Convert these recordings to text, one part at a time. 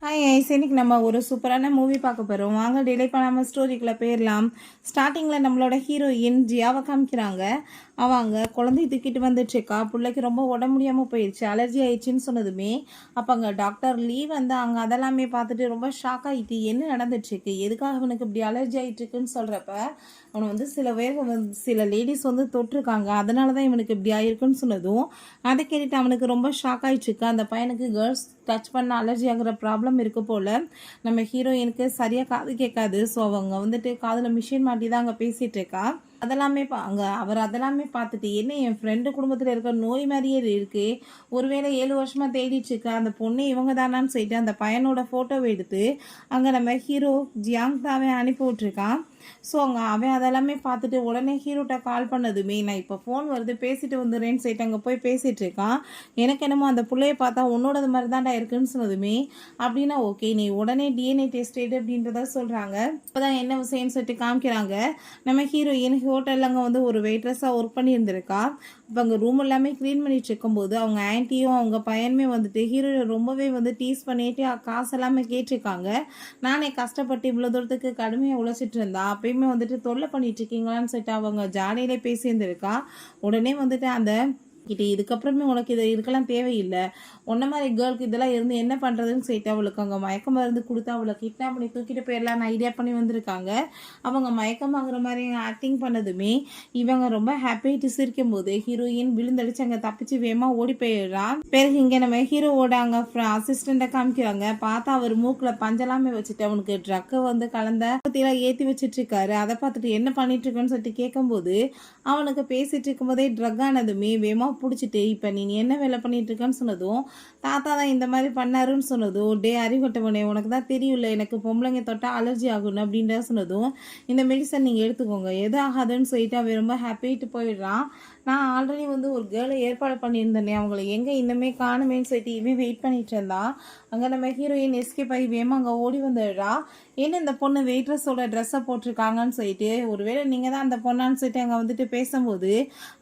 Hi ice, இன்னைக்கு நம்ம ஒரு சூப்பரான மூவி பார்க்க போகிறோம். வாங்க டிலே பண்ணாமல் ஸ்டோரிக்குள்ளே போயிடலாம். ஸ்டார்டிங்கில் நம்மளோட ஹீரோயின் ஜியாவை காமிக்கிறாங்க. அவங்க குழந்தைய தூக்கிட்டு வந்துட்டுருக்கா. பிள்ளைக்கு ரொம்ப உடம்பு முடியாமல் போயிடுச்சு, அலர்ஜி ஆயிடுச்சுன்னு சொன்னதுமே அப்போ அங்கே டாக்டர் லீ வந்து அங்கே அதெல்லாமே பார்த்துட்டு ரொம்ப ஷாக் ஆகிட்டு என்ன நடந்துட்டுருக்கு, எதுக்காக அவனுக்கு இப்படி அலர்ஜி ஆகிட்டுருக்குன்னு சொல்கிறப்ப அவனை வந்து சில லேடிஸ் வந்து தொட்டிருக்காங்க, அதனால தான் இவனுக்கு இப்படி ஆயிருக்குன்னு சொன்னதும் அதை கேட்டுட்டு அவனுக்கு ரொம்ப ஷாக் ஆகிட்டுருக்கு. அந்த பையனுக்கு கேர்ள்ஸ் டச் பண்ண அலர்ஜி ஆகிற ப்ராப்ளம் இருக்கு போல். நம்ம ஹீரோயினுக்கு சரியாக காது கேட்காது. ஸோ அவங்க வந்துட்டு காதில் மிஷின் மாட்டி தான் அங்கே பேசிகிட்டு இருக்கா. அதெல்லாமே அவர் அதெல்லாமே பார்த்துட்டு என்ன என் ஃப்ரெண்டு குடும்பத்தில் இருக்கிற நோய் மாதிரியே இருக்குது, ஒருவேளை 7 வருஷமாக தேடிட்டு இருக்கா அந்த பொண்ணு இவங்க தானான்னு சொல்லிட்டு அந்த பையனோட ஃபோட்டோவை எடுத்து அங்கே நம்ம ஹீரோ ஜியாங் தாவே அனுப்பி விட்ருக்கான். ஸோ அவன் அதெல்லாமே பார்த்துட்டு உடனே ஹீரோட்ட கால் பண்ணதுமே நான் இப்போ ஃபோன் வருது பேசிட்டு வந்துடுறேன்னு சொல்லிட்டு அங்கே போய் பேசிகிட்டு இருக்கான். எனக்கு என்னமோ அந்த பிள்ளைய பார்த்தா உன்னோடது மாதிரி தான்டா இருக்குன்னு சொன்னதுமே அப்படின்னா ஓகே நீ உடனே டிஎன்ஏ டெஸ்ட் எடு அப்படின்றத சொல்கிறாங்க. இப்போ தான் என்ன விஷயம்னு சொல்லிட்டு காமிக்கிறாங்க. நம்ம ஹீரோயின் ஹோட்டலில் அங்கே வந்து ஒரு வெயிட்ரஸாக ஒர்க் பண்ணியிருந்திருக்கா. இப்போ அங்கே ரூம் எல்லாமே க்ளீன் பண்ணிட்டு இருக்கும்போது அவங்க ஆன்ட்டியும் அவங்க பையனுமே வந்துட்டு ஹீரோ ரொம்பவே வந்து டீஸ் பண்ணிட்டு காசு எல்லாமே கேட்டிருக்காங்க. நானே கஷ்டப்பட்டு இவ்வளோ தூரத்துக்கு கடுமையாக உழைச்சிட்டு இருந்தா அப்பயுமே வந்துட்டு தொல்லை பண்ணிட்டு இருக்கீங்களான்னு சொல்லிட்டு அவங்க ஜாலியிலே பேசியிருந்திருக்கா. உடனே வந்துட்டு அந்த கிட்ட இதுக்கப்புறமே உனக்கு இதுக்கெல்லாம் தேவையில்லை, உன்ன மாதிரி கேர்ளுக்கு இதெல்லாம் இருந்து என்ன பண்ணுறதுன்னு சொல்லிட்டு அவளுக்கு அங்கே மயக்க மருந்து கொடுத்து அவளை கிட்னாப் பண்ணி தூக்கிட்டு போயிடலான்னு ஐடியா பண்ணி வந்திருக்காங்க. அவங்க மயக்கமாகிற மாதிரி ஆக்டிங் பண்ணதுமே இவங்க ரொம்ப ஹாப்பிட்டு சிரிக்கும் போது ஹீரோயின் விழுந்தடிச்சு அங்கே தப்பிச்சு வேகமாக ஓடி போயிடுறான். பிறகு இங்கே நம்ம ஹீரோவோட அங்கே அசிஸ்டண்ட்டை காமிக்கிறாங்க. பார்த்தா அவர் மூக்கில் பஞ்சலாமே வச்சுட்டு அவனுக்கு ட்ரக்கை வந்து கலந்த பற்றியெல்லாம் ஏற்றி வச்சுட்டு இருக்காரு. அதை பார்த்துட்டு என்ன பண்ணிட்டு இருக்கோன்னு சொல்லிட்டு கேட்கும்போது அவனுக்கு பேசிட்டு இருக்கும்போதே ட்ரக் ஆனதுமே வேகமாக பிடிச்சிட்டு இப்போ நீ என்ன வேலை பண்ணிட்டு இருக்கன்னு சொன்னதும் தாத்தா தான் இந்த மாதிரி பண்ணாருன்னு சொன்னதும் டே அறிவட்டவனே உனக்கு தான் தெரியும்ல எனக்கு பொம்பளைங்க தொட்டா அலர்ஜி ஆகணும் அப்படின்ற சொன்னதும் இந்த மெடிசன் நீங்கள் எடுத்துக்கோங்க எது ஆகாதுன்னு சொல்லிட்டு அவன் ரொம்ப ஹாப்பிட்டு போயிடுறான். நான் ஆல்ரெடி வந்து ஒரு கேர்ளை ஏற்பாடு பண்ணியிருந்தேனே அவங்கள எங்கே இன்னுமே காணுமேன்னு சொல்லிட்டு இவன் வெயிட் பண்ணிட்டு இருந்தான். அங்கே நம்ம ஹீரோயின் எஸ்கேப் ஆகி வேகமாக அங்கே ஓடி வந்துடுறா. என்ன இந்த பொண்ணு வெயிட்ரஸோட ட்ரெஸ்ஸை போட்டிருக்காங்கன்னு சொல்லிட்டு ஒருவேளை நீங்கள் தான் அந்த பொண்ணான்னு சொல்லிட்டு அங்கே வந்துட்டு பேசும்போது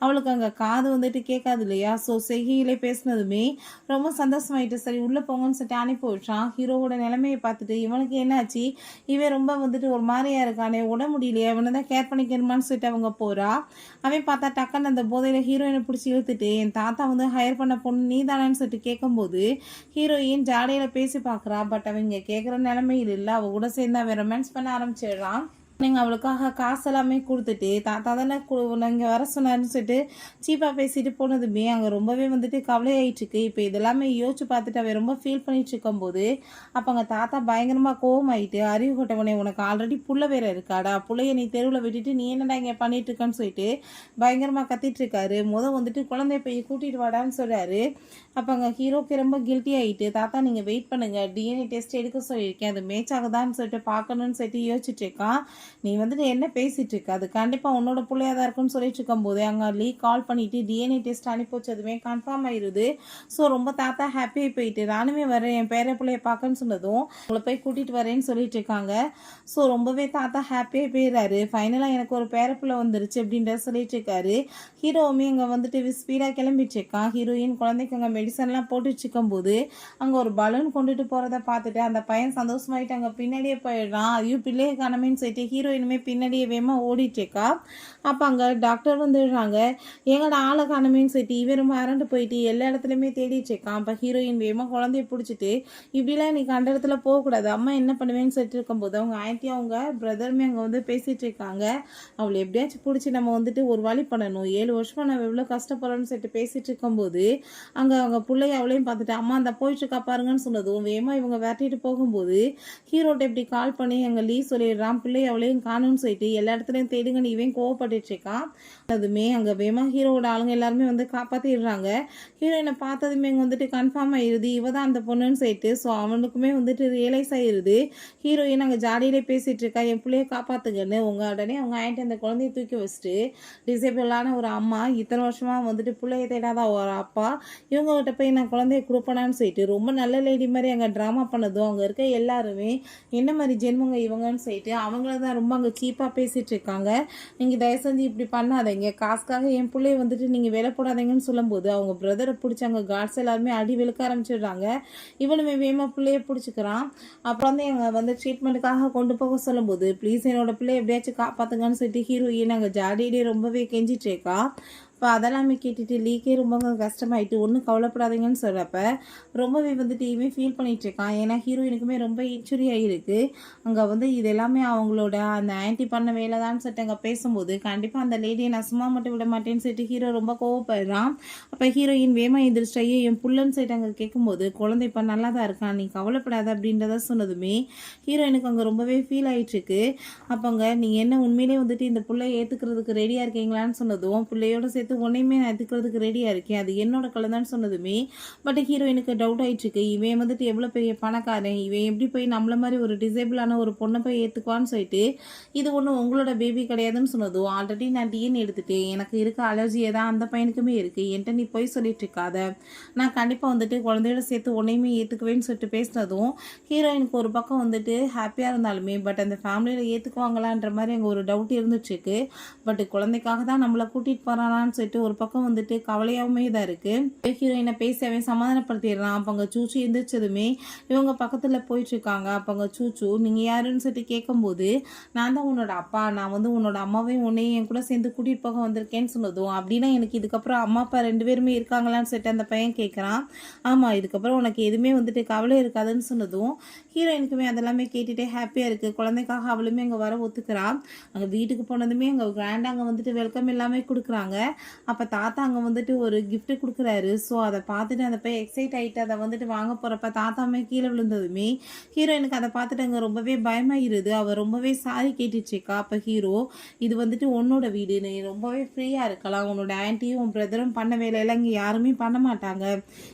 அவளுக்கு அங்கே காது வந்துட்டு கேட்காது இல்லையா. ஸோ செய்கையிலே பேசினதுமே ரொம்ப சந்தோஷமாயிட்டு சரி உள்ளே போங்கன்னு சொல்லிட்டு அனுப்பி விட்றான். ஹீரோவோட நிலைமையை பார்த்துட்டு இவனுக்கு என்னாச்சு, இவன் ரொம்ப வந்துட்டு ஒரு மாதிரியா இருக்கானே உட முடியலையே அவனை தான் கேர் பண்ணிக்கணுமான்னு சொல்லிட்டு அவங்க போகிறா. அவன் பார்த்தா டக்குன்னு அந்த போதையில் ஹீரோயினை பிடிச்சி இழுத்துட்டு என் தாத்தா வந்து ஹையர் பண்ண பொண்ணு நீ தானேன்னு சொல்லிட்டு கேட்கும்போது ஹீரோயின் ஜாடையில் பேசி பார்க்குறா. பட் அவங்க கேட்குற நிலைமையில் இல்லை, அவள் கூட சேர்ந்து அவன் ரொமான்ஸ் பண்ண ஆரம்பிச்சிடுறான். நீங்கள் அவளுக்காக காசு எல்லாமே கொடுத்துட்டு தாத்தா தானே இங்கே வர சொன்னார்னு சொல்லிட்டு சீப்பாக பேசிட்டு போனதுமே அங்கே ரொம்பவே வந்துட்டு கவலையாயிட்டுருக்கு. இப்போ இதெல்லாமே யோசிச்சு பார்த்துட்டு அவன் ரொம்ப ஃபீல் பண்ணிட்டு இருக்கும்போது அப்போ அங்கே தாத்தா பயங்கரமாக கோவமாயிட்டு அறிவு கொட்டவனே உனக்கு ஆல்ரெடி புள்ள வேற இருக்காடா, புள்ளைய நீ தெருவில் விட்டுட்டு நீ என்னடா இங்கே பண்ணிட்டு இருக்கன்னு சொல்லிட்டு பயங்கரமாக கத்திட்டு இருக்காரு. வந்துட்டு குழந்தைய போய் கூட்டிகிட்டு வாடான்னு சொல்கிறாரு. அப்போ அங்கே ஹீரோக்கு ரொம்ப கில்ட்டி ஆகிட்டு தாத்தா நீங்கள் வெயிட் பண்ணுங்கள் டிஎன்ஏ டெஸ்ட் எடுக்க சொல்லியிருக்கேன் அது மேட்ச் ஆகுதான்னு சொல்லிட்டு பார்க்கணுன்னு சொல்லிட்டு யோசிச்சுட்டு இருக்கான். நீ வந்துட்டு என்ன பேசிட்டு இருக்க, அது கண்டிப்பாக உன்னோட பிள்ளையா தான் இருக்குன்னு சொல்லிட்டு இருக்கும்போது அங்கே லீ கால் பண்ணிட்டு டிஎன்ஏ டெஸ்ட் அனுப்பி வச்சதுமே கன்ஃபார்ம் ஆயிடுது. ஸோ ரொம்ப தாத்தா ஹாப்பியாக போயிட்டு நானுமே வரேன் என் பேர பிள்ளைய பார்க்கன்னு சொன்னதும் உங்களை போய் கூட்டிகிட்டு வரேன்னு சொல்லிட்டு இருக்காங்க. ஸோ ரொம்பவே தாத்தா ஹாப்பியாக போயிடுறாரு. ஃபைனலாக எனக்கு ஒரு பேர பிள்ளை வந்துருச்சு அப்படின்ற சொல்லிட்டு இருக்காரு. ஹீரோவுமே அங்கே வந்துட்டு ஸ்பீடாக கிளம்பிட்டு இருக்கான். ஹீரோயின் குழந்தைக்கு அங்கே மெடிசன்லாம் போட்டுட்டு இருக்கும்போது அங்கே ஒரு பலூன் கொண்டுட்டு போகிறத பார்த்துட்டு அந்த பையன் சந்தோஷமாயிட்டு அங்கே பின்னாடியே போயிடுறான். ஐயோ பிள்ளைய காணமேன்னு சொல்லிட்டு ஹீரோயினுமே பின்னாடியே வேகமாக ஓடிட்டுருக்கா. அப்போ அங்கே டாக்டர் வந்துடுறாங்க. எங்களோட ஆளை காணமேன்னு சொல்லிட்டு இவன் ரொம்ப அரண்டு போயிட்டு எல்லா இடத்துலையுமே தேடிட்டுருக்கான். அப்போ ஹீரோயின் வேகமாக குழந்தைய பிடிச்சிட்டு இப்படிலாம் நீ கண்ட இடத்துல போகக்கூடாது அம்மா என்ன பண்ணுவேன்னு சொல்லிட்டு இருக்கும்போது அவங்க ஆன்ட்டியும் அவங்க பிரதருமே அங்கே வந்து பேசிகிட்டு இருக்காங்க. அவளை எப்படியாச்சும் பிடிச்சி நம்ம வந்துட்டு ஒரு வழி பண்ணணும், 7 வருஷமாக நம்ம எவ்வளோ கஷ்டப்படுறோன்னு சொல்லிட்டு பேசிகிட்டு இருக்கும்போது அங்கே அவங்க பிள்ளைய அவளையும் பார்த்துட்டு அம்மா அந்த போயிட்டுருக்கா பாருங்கன்னு சொன்னதும் வேகமாக இவங்க விரட்டிட்டு போகும்போது ஹீரோட்ட இப்படி கால் பண்ணி அங்கே லீ சொல்லிடுறான் பிள்ளைய அவளையும் காணும்னு சொல்லிட்டு எல்லா இடத்துலையும் தேடுங்கன்னு இவன் கோவப்பட்டுட்டு இருக்கான். அதுமே அங்கே வேகமாக ஹீரோவோட ஆளுங்க எல்லாருமே வந்து காப்பாற்றிடுறாங்க. ஹீரோயினை பார்த்ததுமே இங்கே வந்துட்டு கன்ஃபார்ம் ஆயிடுது இவ தான் அந்த பொண்ணுன்னு சொல்லிட்டு. ஸோ அவனுக்குமே வந்துட்டு ரியலைஸ் ஆயிடுது. ஹீரோயின் அங்கே ஜாடியிலே பேசிகிட்டு இருக்கா என் பிள்ளைய காப்பாற்றுங்கன்னு. உடனே அவங்க ஆயிட்டு அந்த குழந்தைய தூக்கி வச்சுட்டு டிசேபிளான ஒரு அம்மா இத்தனை வருஷமாக வந்துட்டு பிள்ளைய தேடாத ஒரு அப்பா இவங்ககிட்ட போய் நான் குழந்தைய கொடுப்பேனான்னு சொல்லிட்டு ரொம்ப நல்ல லேடி மாதிரி அங்கே ட்ராமா பண்ணதும் அங்கே இருக்க எல்லாருமே என்ன மாதிரி ஜென்மங்க இவங்கன்னு சொல்லிட்டு அவங்கள தான் தான் ரொம்ப அங்கே சீப்பாக பேசிகிட்டு இருக்காங்க. நீங்கள் தயவு செஞ்சு இப்படி பண்ணாதீங்க, காசுக்காக என் பிள்ளைய வந்துட்டு நீங்கள் வேலை போடாதீங்கன்னு சொல்லும்போது அவங்க பிரதரை பிடிச்சி அங்கே கார்ட்ஸ் எல்லாருமே அடி வெளுக்க ஆரம்பிச்சிடுறாங்க. இவனுமே வேகமாக பிள்ளைய பிடிச்சிக்கிறான். அப்புறம் வந்து எங்கள் வந்து ட்ரீட்மெண்ட்டுக்காக கொண்டு போக சொல்லும்போது ப்ளீஸ் என்னோட பிள்ளை எப்படியாச்சும் காப்பாற்றுங்கன்னு சொல்லிட்டு ஹீரோயின் அங்கே ஜாடியிலே ரொம்பவே கெஞ்சிட்டு இருக்கா. இப்போ அதெல்லாமே கேட்டுட்டு லீக்கே ரொம்ப கஷ்டமாயிட்டு ஒன்றும் கவலைப்படாதீங்கன்னு சொல்கிறப்ப ரொம்பவே வந்துட்டு இவன் ஃபீல் பண்ணிகிட்டு இருக்கான். ஏன்னா ஹீரோயினுக்குமே ரொம்ப இன்ஜுரி ஆகிருக்கு. அங்கே வந்து இது எல்லாமே அவங்களோட அந்த ஆன்ட்டி பண்ண வேலை தான் சொல்லிட்டு அங்கே பேசும்போது கண்டிப்பாக அந்த லேடியை நான் சும்மா மட்டும் விட மாட்டேன்னு சொல்லிட்டு ஹீரோ ரொம்ப கோவப்படுறான். அப்போ ஹீரோயின் வேமா எந்திரிச்சிட்டாயே என் புள்ளன்னு சொல்லிட்டு அங்கே கேட்கும்போது குழந்தை இப்போ நல்லா தான் இருக்கான், நீ கவலைப்படாத அப்படின்றத சொன்னதுமே ஹீரோயினுக்கு அங்கே ரொம்பவே ஃபீல் ஆகிட்டுருக்கு. அப்போங்க நீங்கள் என்ன உண்மையிலே வந்துட்டு இந்த பிள்ளைய ஏற்றுக்கிறதுக்கு ரெடியாக இருக்கீங்களான்னு சொன்னதும் பிள்ளையோட சேர்த்து உன்னையுமே நான் ஏற்றுக்கிறதுக்கு ரெடியாக இருக்கேன், அது என்னோட கலந்தான்னு சொன்னதுமே பட் ஹீரோயினுக்கு டவுட் ஆகிட்டுருக்கு. இவன் வந்துட்டு எவ்வளோ பெரிய பணக்காரன், இவன் எப்படி போய் நம்மள மாதிரி ஒரு டிசேபிளான ஒரு பொண்ணை போய் ஏற்றுக்குவான்னு சொல்லிட்டு இது ஒன்றும் உங்களோட பேபி கிடையாதுன்னு சொன்னதும் ஆல்ரெடி நான் டிஎன் எடுத்துட்டேன், எனக்கு இருக்க அலர்ஜியை தான் அந்த பையனுக்குமே இருக்குது, என்கிட்ட நீ போய் சொல்லிட்டு இருக்காத, நான் கண்டிப்பாக வந்துட்டு குழந்தையோட சேர்த்து உன்னையுமே ஏற்றுக்குவேன்னு சொல்லிட்டு பேசினதும் ஹீரோயினுக்கு ஒரு பக்கம் வந்துட்டு ஹாப்பியாக இருந்தாலுமே பட் அந்த ஃபேமிலியில் ஏற்றுக்குவாங்களான்ற மாதிரி அங்கே ஒரு டவுட் இருந்துச்சுருக்கு. பட் குழந்தைக்காக தான் நம்மளை கூட்டிகிட்டு போகிறானான்னு சொல்லிட்டு ஒரு பக்கம் வந்துட்டு கவலையாகவுமே தான் இருக்குது. ஹீரோயினை பேசி அவன் சமாதானப்படுத்திடுறான். அப்போ அங்கே சூச்சு எந்திரிச்சதுமே இவங்க பக்கத்தில் போயிட்டுருக்காங்க. அப்போ அங்கே சூச்சு நீங்கள் யாருன்னு சொல்லிட்டு கேட்கும்போது நான் தான் உன்னோட அப்பா, நான் வந்து உன்னோட அம்மாவையும் உன்னையும் என் கூட சேர்ந்து கூட்டிகிட்டு போக வந்திருக்கேன்னு சொன்னதும் அப்படின்னா எனக்கு இதுக்கப்புறம் அம்மா அப்பா 2 பேருமே இருக்காங்களான்னு சொல்லிட்டு அந்த பையன் கேட்குறான். ஆமாம், இதுக்கப்புறம் உனக்கு எதுவுமே வந்துட்டு கவலை இருக்காதுன்னு சொன்னதும் ஹீரோயினுக்குமே அதெல்லாமே கேட்டுகிட்டே ஹாப்பியாக இருக்குது. குழந்தைக்காக அவளுமே அங்கே வர ஒத்துக்கிறான். அங்கே வீட்டுக்கு போனதுமே அங்கே கிராண்டாக அங்கே வந்துட்டு வெல்கம் எல்லாமே கொடுக்குறாங்க. அப்போ தாத்தா அங்கே வந்துட்டு ஒரு கிஃப்ட் கொடுக்குறாரு. ஸோ அதை பார்த்துட்டு அந்த பையன் எக்ஸைட் ஆகிட்டு அதை வந்துட்டு வாங்க போகிறப்ப தாத்தாமே கீழே விழுந்ததுமே ஹீரோயினுக்கு அதை பார்த்துட்டு அங்கே ரொம்பவே பயமாயிருது. அவள் ரொம்பவே சாரி கேட்டுச்சுக்கா. அப்போ ஹீரோ இது வந்துட்டு உன்னோட வீடு, நீ ரொம்பவே ஃப்ரீயாக இருக்கலாம், உன்னோட ஆன்ட்டியும் உன் பிரதரும் பண்ண வேலையெல்லாம் இங்கே யாருமே பண்ண மாட்டாங்க,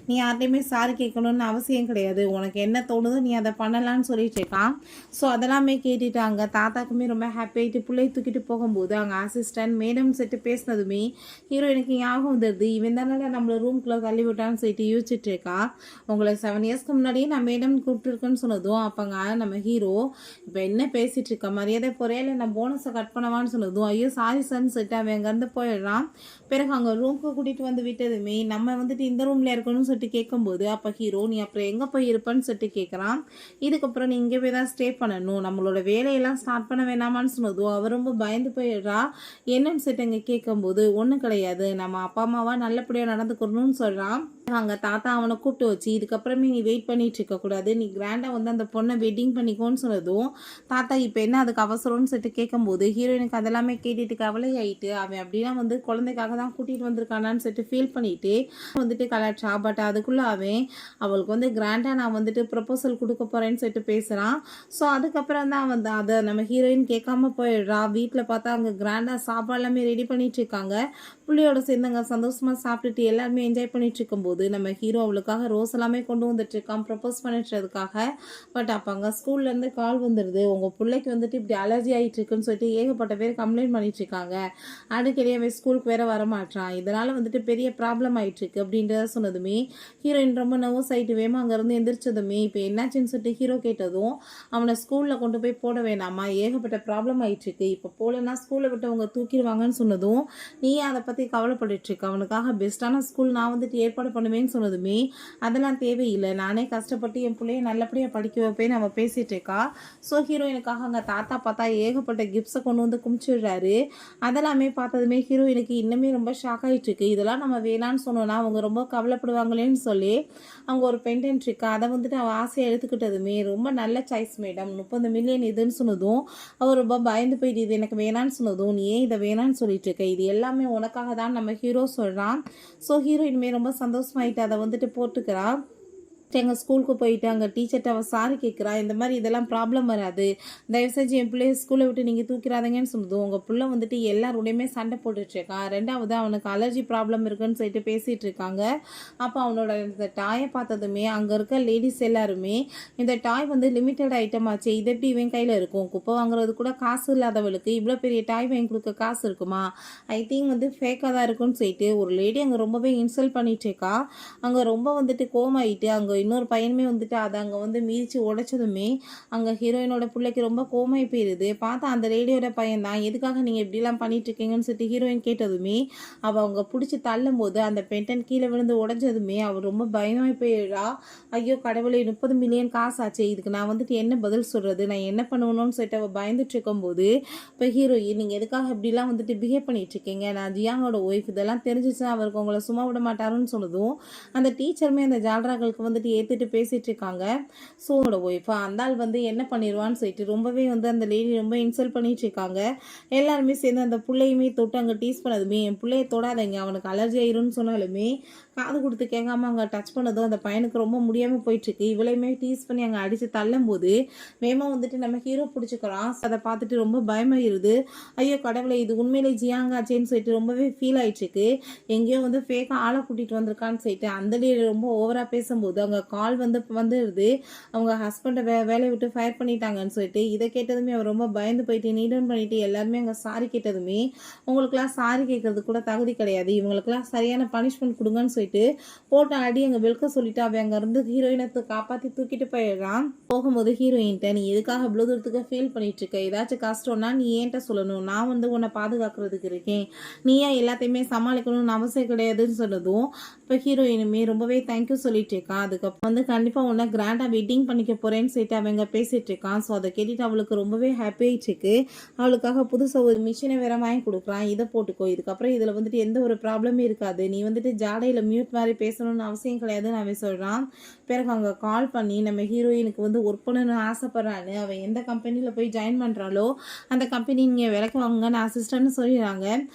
நீ யார்ட்டையுமே சாரி கேட்கணும்னு அவசியம் கிடையாது, உனக்கு என்ன தோணுதோ நீ அதை பண்ணலான்னு சொல்லிட்டு இருக்கான். ஸோ அதெல்லாமே கேட்டுட்டாங்க. தாத்தாக்குமே ரொம்ப ஹாப்பி ஆகிட்டு பிள்ளை தூக்கிட்டு போகும்போது அங்கே அசிஸ்டன்ட் மேடம் செட்டு பேசினதுமே ஹீரோயினுக்கு ஞாபகம் வந்துடுது, இவன் தானே நம்மளை ரூம்குள்ளே தள்ளி விட்டான்னு சொல்லிட்டு யோசிச்சுட்டு இருக்கா. உங்களை 7 இயர்ஸ்க்கு முன்னாடியே நான் மேடம் கூப்பிட்டுருக்கேன்னு சொன்னதும் அப்போங்க நம்ம ஹீரோ இப்போ என்ன பேசிகிட்டு இருக்க, மரியாதை பொறையில நான் போனஸை கட் பண்ணவான்னு சொன்னதும் ஐயோ சாரி சார்னு சொல்லிட்டு அவன் அங்கேருந்து போயிடுறான். பிறகு அங்கே ரூமுக்கு கூட்டிகிட்டு வந்து விட்டதுமே நம்ம வந்துட்டு இந்த ரூமில் இருக்கணும்னு சொல்லிட்டு கேட்கும்போது அப்போ ஹீரோ நீ அப்புறம் எங்கே போய் இருப்பேன்னு சொல்லிட்டு கேட்குறான். இதுக்கப்புறம் நீ இங்கே போய் தான் ஸ்டே பண்ணணும், நம்மளோட வேலையெல்லாம் ஸ்டார்ட் பண்ண வேணாமான்னு சொன்னதும் அவர் ரொம்ப பயந்து போயிடுறா. என்னன்னு சொல்லிட்டு அங்கே கேட்கும்போது ஒன்றும் கிடையாது, நம்ம அப்பா அம்மாவா நல்லபடியாக நடந்துக்கணும்னு சொல்கிறான். அங்கே தாத்தா அவனை கூப்பிட்டு வச்சு இதுக்கப்புறமே நீ வெயிட் பண்ணிட்டு இருக்கக்கூடாது, நீ கிராண்டாக வந்து அந்த பொண்ணை வெட்டிங் பண்ணிக்கோன்னு சொன்னதும் தாத்தா இப்போ என்ன அதுக்கு அவசரம்னு சொல்லிட்டு கேட்கும்போது ஹீரோயினுக்கு அதெல்லாமே கேட்டுட்டு கவலை ஆகிட்டு அவன் அப்படின்னா வந்து குழந்தைக்காக தான் கூட்டிகிட்டு வந்திருக்கானான்னு சொல்லிட்டு ஃபீல் பண்ணிட்டு வந்துட்டு கலாச்சா. பட் அதுக்குள்ளே அவளுக்கு வந்து கிராண்டாக நான் வந்துட்டு ப்ரொபோசல் கொடுக்க போகிறேன்னு சொல்லிட்டு பேசுகிறான். ஸோ அதுக்கப்புறம் தான் வந்து அதை நம்ம ஹீரோயின் கேட்காம போயிடுறா. வீட்டில் பார்த்தா அங்கே கிராண்டாக சாப்பாடு எல்லாமே ரெடி பண்ணிட்டு இருக்காங்க. புள்ளியோட சேர்ந்து அங்கே சந்தோஷமாக சாப்பிட்டுட்டு எல்லாருமே என்ஜாய் பண்ணிட்டு இருக்கும்போது நம்ம ஹீரோ அவளுக்காக ரோஸ் எல்லாமே கொண்டு வந்துட்டு இருக்கான் ப்ரப்போஸ் பண்ணிட்டுறதுக்காக. பட் அப்போ அங்கே ஸ்கூல்லேருந்து கால் வந்துடுது, உங்கள் பிள்ளைக்கு வந்துட்டு இப்படி அலர்ஜி ஆகிட்டு இருக்குன்னு சொல்லிட்டு ஏகப்பட்ட பேர் கம்ப்ளைண்ட் பண்ணிட்டு இருக்காங்க, அடிக்கடி அவன் ஸ்கூலுக்கு வேற வரமாட்டான், இதனால் வந்துட்டு பெரிய ப்ராப்ளம் ஆகிட்டு இருக்கு அப்படின்றத சொன்னதுமே ஹீரோயின் ரொம்ப நர்வஸ் ஆகிட்டு வேமா அங்கேருந்து எந்திரிச்சதுமே இப்போ என்னாச்சுன்னு சொல்லிட்டு ஹீரோ கேட்டதும் அவனை ஸ்கூலில் கொண்டு போய் போட வேணாமா, ஏகப்பட்ட ப்ராப்ளம் ஆகிட்டு இருக்கு, இப்போ போலன்னா ஸ்கூலை விட்டு அவங்க தூக்கிடுவாங்கன்னு சொன்னதும் நீ அதை பற்றி கவலைப்பட்டு இருக்கு, அவனுக்காக பெஸ்ட்டான ஸ்கூல் நான் வந்துட்டு ஏற்பாடு பண்ணுவேன்னு சொன்னதுமே அதெல்லாம் தேவையில்லை, நானே கஷ்டப்பட்டு என் பிள்ளைய நல்லபடியாக படிக்க வைப்பேன்னு அவன் பேசிகிட்டு இருக்கா. ஸோ ஹீரோயினுக்காக அங்கே தாத்தா பார்த்தா ஏகப்பட்ட கிஃப்ட்ஸை கொண்டு வந்து குமிச்சிடுறாரு. அதெல்லாமே பார்த்ததுமே ஹீரோயினுக்கு இன்னுமே ரொம்ப ஷாக் ஆகிட்டு இருக்கு. இதெல்லாம் நம்ம வேணான்னு சொன்னோன்னா அவங்க ரொம்ப கவலைப்படுவாங்களேன்னு சொல்லி அவங்க ஒரு பெண்டன்ட் இருக்கு, அதை வந்துட்டு அவள் ஆசையை எடுத்துக்கிட்டதுமே ரொம்ப நல்ல சாய்ஸ் மேடம், 30 மில்லியன் இதுன்னு சொன்னதும் அவர் ரொம்ப பயந்து போயிட்டு இது எனக்கு வேணான்னு சொன்னதும் நீ ஏன் இதை வேணான்னு சொல்லிட்டு இருக்க, இது எல்லாமே உனக்காக தான் நம்ம ஹீரோ சொல்கிறான். ஸோ ஹீரோயினுமே ரொம்ப சந்தோஷமாயிட்டு அதை வந்துட்டு போட்டுக்கிறா. எங்கள் ஸ்கூலுக்கு போயிட்டு அங்கே டீச்சர்கிட்ட அவள் சாரி கேட்குறா, இந்த மாதிரி இதெல்லாம் ப்ராப்ளம் வராது, தயவு செஞ்சு என் பிள்ளைய ஸ்கூலை விட்டு நீங்கள் தூக்கிறாதீங்கன்னு சொன்னதும் உங்கள் பிள்ளை வந்துட்டு எல்லாரோடையுமே சண்டை போட்டுட்ருக்கான், ரெண்டாவது அவனுக்கு அலர்ஜி ப்ராப்ளம் இருக்குன்னு சொல்லிட்டு பேசிகிட்டு இருக்காங்க. அப்போ அவனோட இந்த டாயை பார்த்ததுமே அங்கே இருக்க லேடிஸ் எல்லாருமே இந்த டாய் வந்து லிமிட்டட் ஐட்டம் ஆச்சு, இது எப்படி இவன் கையில் இருக்கும், குப்பை வாங்குறது கூட காசு இல்லாதவளுக்கு இவ்வளோ பெரிய டாய் வாங்கி கொடுக்க காசு இருக்குமா, ஐ திங்க் வந்து ஃபேக்காக தான் இருக்குன்னு சொல்லிட்டு ஒரு லேடி அங்கே ரொம்பவே இன்சல்ட் பண்ணிட்டு இருக்கா. அங்கே ரொம்ப வந்துட்டு கோமாயிட்டு அங்கே இன்னொரு பையனுமே வந்துட்டு அதை அங்கே வந்து மீதிச்சு உடைச்சதுமே அங்கே ஹீரோயினோட பிள்ளைக்கு ரொம்ப கோமாய் போயிடுது. பார்த்தா அந்த லேடியோட பையன் தான். எதுக்காக நீங்கள் இப்படிலாம் பண்ணிட்டு இருக்கீங்கன்னு சொல்லிட்டு ஹீரோயின் கேட்டதுமே அவங்க பிடிச்சி தள்ளும்போது அந்த பென்டன் கீழே விழுந்து உடைஞ்சதுமே அவர் ரொம்ப பயமாய் போயிடுறா. ஐயோ கடவுளே, 30 மில்லியன் காசு ஆச்சு, இதுக்கு நான் வந்துட்டு என்ன பதில் சொல்கிறது, நான் என்ன பண்ணணும்னு சொல்லிட்டு அவள் பயந்துட்டு இருக்கும்போது இப்போ ஹீரோயின் நீங்கள் எதுக்காக இப்படிலாம் வந்துட்டு பிஹேவ் பண்ணிட்டு இருக்கீங்க, நான் ஜியாங்கோட ஒய்ஃப், இதெல்லாம் தெரிஞ்சிச்சுன்னா அவருக்கு உங்களை சும்மா விட மாட்டாருன்னு சொன்னதும் அந்த டீச்சருமே அந்த ஜால்ராக்களுக்கு வந்துட்டு ஏற்றுட்டு பேசிட்டு இருக்காங்க. ஸோ ஒய்ஃபா அந்த ஆள் வந்து என்ன பண்ணிடுவான்னு சொல்லிட்டு ரொம்பவே வந்து அந்த லேடி ரொம்ப இன்சல்ட் பண்ணிட்டு இருக்காங்க. எல்லாருமே சேர்ந்து அந்த பிள்ளையுமே தொட்டு அங்கே டீஸ் பண்ணதுமே, என் பிள்ளைய தொடாதீங்க அவனுக்கு அலர்ஜி ஆயிரும்னு சொன்னாலுமே காது கொடுத்து கேட்காம அங்கே டச் பண்ணதும் அந்த பையனுக்கு ரொம்ப முடியாமல் போயிட்டுருக்கு. இவளையுமே டீஸ் பண்ணி அங்கே அடித்து தள்ளும் போது வேமா வந்துட்டு நம்ம ஹீரோ பிடிச்சிக்கிறான். அதை பார்த்துட்டு ரொம்ப பயமாயிருது. ஐயோ கடவுளை, இது உண்மையிலே ஜியாங்காச்சேன்னு சொல்லிட்டு ரொம்பவே ஃபீல் ஆயிடுச்சுக்கு. எங்கேயோ வந்து ஃபேக்காக ஆளை கூட்டிகிட்டு வந்திருக்கான்னு சொல்லிட்டு அந்த லேடி ரொம்ப ஓவராக பேசும்போது அங்கே கால் வந்துடுது, அவங்க ஹஸ்பண்டை வேலையை விட்டு ஃபயர் பண்ணிட்டாங்கன்னு சொல்லிட்டு. இதை கேட்டதுமே அவர் ரொம்ப பயந்து போயிட்டு நீட் டவுன் பண்ணிட்டு எல்லாருமே அங்கே சாரி கேட்டதுமே, உங்களுக்குலாம் சாரி கேட்கறது கூட தகுதி கிடையாது, இவங்களுக்குலாம் சரியான பனிஷ்மெண்ட் கொடுங்கன்னு சொல்லிட்டு போட்ட அடி அங்கே வெளுக்க சொல்லிட்டு அவன் அங்கே இருந்து ஹீரோயினை காப்பாற்றி தூக்கிட்டு போயிடுறான். போகும்போது ஹீரோயின்ட்ட, நீ எதுக்காக இவ்வளோ தூரத்துக்கு ஃபீல் பண்ணிட்டு இருக்க, ஏதாச்சும் கஷ்டம்னா நீ ஏன்ட்ட சொல்லணும், நான் வந்து உன்னை பாதுகாக்கிறதுக்கு இருக்கேன், நீயா எல்லாத்தையுமே சமாளிக்கணும்னு அவசியம் கிடையாதுன்னு சொன்னதும் இப்போ ஹீரோயினுமே ரொம்பவே தேங்க்யூ சொல்லிட்டு இருக்கான். அதுக்கப்புறம் வந்து கண்டிப்பாக உன்னை கிராண்டாக வெட்டிங் பண்ணிக்க போகிறேன்னு சொல்லிட்டு அவங்க பேசிகிட்டு இருக்கான். ஸோ அதை கேட்டுட்டு அவளுக்கு ரொம்பவே ஹாப்பி ஆயிடுச்சுக்கு. அவளுக்காக புதுசாக ஒரு மிஷினை வேற வாங்கி கொடுக்குறான், இதை போட்டுக்கோ, இதுக்கப்புறம் இதில் வந்துட்டு எந்த ஒரு ப்ராப்ளமே இருக்காது, நீ வந்துட்டு ஜாடையில் மியூட் மாதிரி பேசணும்னு அவசியம் கிடையாதுன்னு அவன் சொல்கிறான். பிறகு அவங்க கால் பண்ணி நம்ம ஹீரோயினுக்கு வந்து ஒர்க் பண்ணணும்னு ஆசைப்பட்றான்னு, அவன் எந்த கம்பெனியில் போய் ஜாயின் பண்ணுறாளோ அந்த கம்பெனி நீங்கள் விலைக்கு வாங்குங்கன்னு அசிஸ்டன்ட்னு சொல்லிடுறாங்க.